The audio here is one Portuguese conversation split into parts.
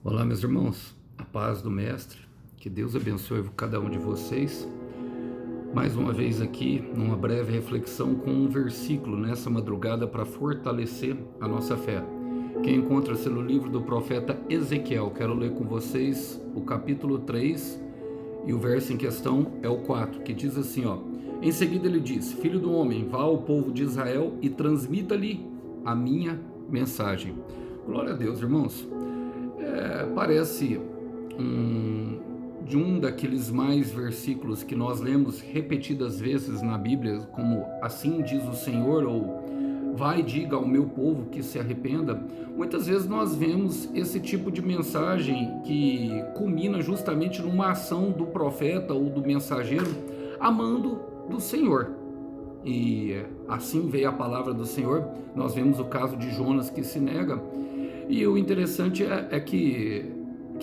Olá, meus irmãos, a paz do Mestre, que Deus abençoe cada um de vocês. Mais uma vez aqui, numa breve reflexão com um versículo nessa madrugada para fortalecer a nossa fé, que encontra-se no livro do profeta Ezequiel. Quero ler com vocês o capítulo 3 e o verso em questão é o 4, que diz assim, ó: Em seguida ele diz: Filho do homem, vá ao povo de Israel e transmita-lhe a minha mensagem. Glória a Deus, irmãos. Parece de um daqueles mais versículos que nós lemos repetidas vezes na Bíblia, como assim diz o Senhor, ou vai, diga ao meu povo que se arrependa. Muitas vezes nós vemos esse tipo de mensagem que culmina justamente numa ação do profeta ou do mensageiro amando do Senhor. E assim veio a palavra do Senhor. Nós vemos o caso de Jonas que se nega. E o interessante é que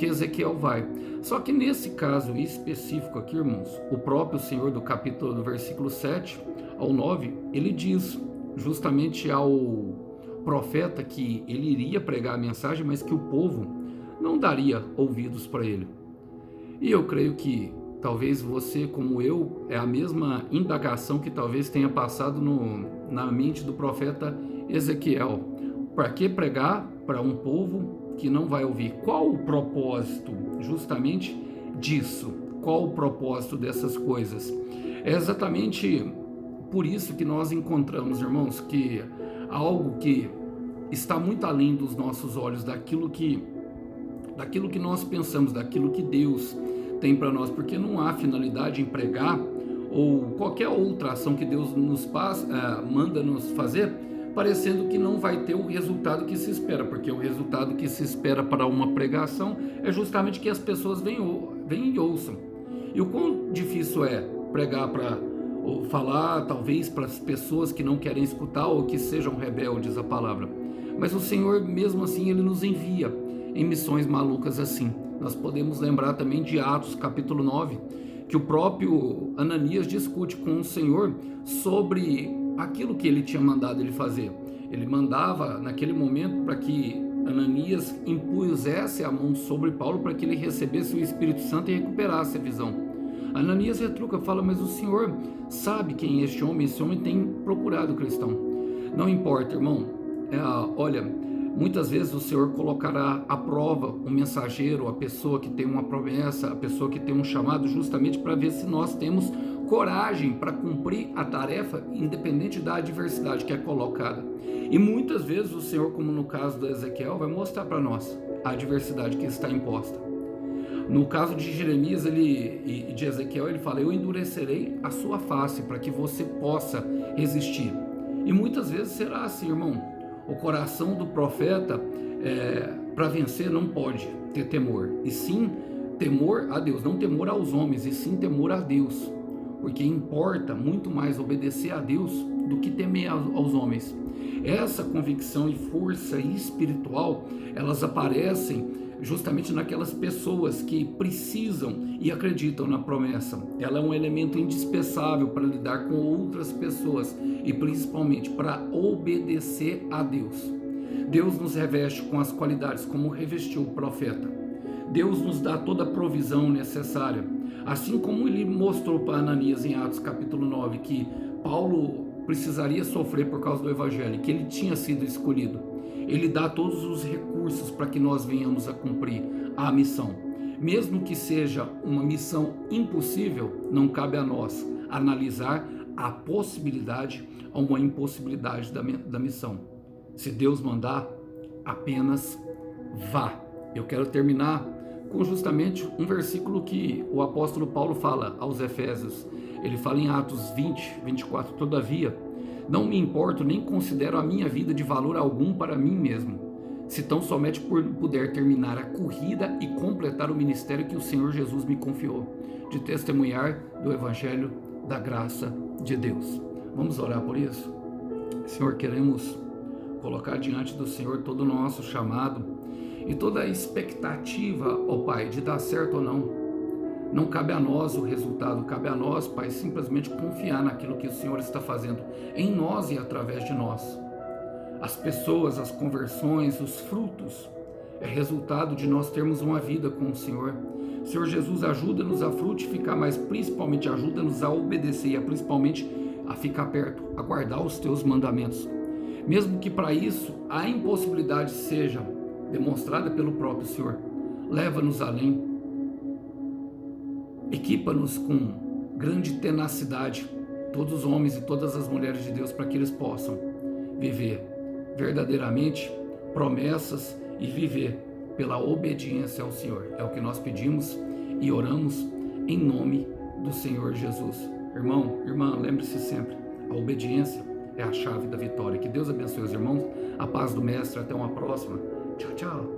Ezequiel vai. Só que nesse caso específico aqui, irmãos, o próprio Senhor do capítulo, do versículo 7 ao 9, ele diz justamente ao profeta que ele iria pregar a mensagem, mas que o povo não daria ouvidos para ele. E eu creio que talvez você, como eu, é a mesma indagação que talvez tenha passado na mente do profeta Ezequiel. Para que pregar para um povo que não vai ouvir? Qual o propósito justamente disso? Qual o propósito dessas coisas? É exatamente por isso que nós encontramos, irmãos, que algo que está muito além dos nossos olhos, daquilo que nós pensamos, daquilo que Deus tem para nós, porque não há finalidade em pregar ou qualquer outra ação que Deus nos manda nos fazer, parecendo que não vai ter o resultado que se espera, porque o resultado que se espera para uma pregação é justamente que as pessoas venham e ouçam. E o quão difícil é pregar ou falar, talvez, para as pessoas que não querem escutar ou que sejam rebeldes à palavra. Mas o Senhor, mesmo assim, Ele nos envia em missões malucas assim. Nós podemos lembrar também de Atos capítulo 9, que o próprio Ananias discute com o Senhor sobre aquilo que ele tinha mandado ele fazer. Ele mandava naquele momento para que Ananias impusesse a mão sobre Paulo para que ele recebesse o Espírito Santo e recuperasse a visão. Ananias retruca, fala: mas o Senhor sabe quem é este homem? Esse homem tem procurado o cristão. Não importa, irmão. Olha, muitas vezes o Senhor colocará à prova o mensageiro, a pessoa que tem uma promessa, a pessoa que tem um chamado, justamente para ver se nós temos coragem para cumprir a tarefa, independente da adversidade que é colocada. E muitas vezes o Senhor, como no caso do Ezequiel, vai mostrar para nós a adversidade que está imposta. No caso de Jeremias e de Ezequiel, ele fala: eu endurecerei a sua face para que você possa resistir. E muitas vezes será assim, irmão. O coração do profeta, para vencer, não pode ter temor, e sim temor a Deus, não temor aos homens, e sim temor a Deus, porque importa muito mais obedecer a Deus do que temer aos homens. Essa convicção e força espiritual, elas aparecem justamente naquelas pessoas que precisam e acreditam na promessa. Ela é um elemento indispensável para lidar com outras pessoas e principalmente para obedecer a Deus. Deus nos reveste com as qualidades como revestiu o profeta. Deus nos dá toda a provisão necessária, assim como ele mostrou para Ananias em Atos capítulo 9 que Paulo precisaria sofrer por causa do evangelho, que ele tinha sido escolhido. Ele dá todos os recursos para que nós venhamos a cumprir a missão. Mesmo que seja uma missão impossível, não cabe a nós analisar a possibilidade ou uma impossibilidade da missão. Se Deus mandar, apenas vá. Eu quero terminar com justamente um versículo que o apóstolo Paulo fala aos Efésios. Ele fala em Atos 20, 24, todavia, não me importo nem considero a minha vida de valor algum para mim mesmo, se tão somente puder terminar a corrida e completar o ministério que o Senhor Jesus me confiou, de testemunhar do Evangelho da graça de Deus. Vamos orar por isso? Senhor, queremos colocar diante do Senhor todo o nosso chamado e toda a expectativa, ó Pai, de dar certo ou não. Não cabe a nós o resultado, cabe a nós, Pai, simplesmente confiar naquilo que o Senhor está fazendo em nós e através de nós. As pessoas, as conversões, os frutos, é resultado de nós termos uma vida com o Senhor. Senhor Jesus, ajuda-nos a frutificar, mas principalmente ajuda-nos a obedecer e principalmente a ficar perto, a guardar os teus mandamentos. Mesmo que para isso a impossibilidade seja demonstrada pelo próprio Senhor, leva-nos além, equipa-nos com grande tenacidade, todos os homens e todas as mulheres de Deus, para que eles possam viver verdadeiramente promessas e viver pela obediência ao Senhor. É o que nós pedimos e oramos em nome do Senhor Jesus. Irmão, irmã, lembre-se sempre, a obediência é a chave da vitória. Que Deus abençoe os irmãos, a paz do Mestre, até uma próxima. Tchau, tchau.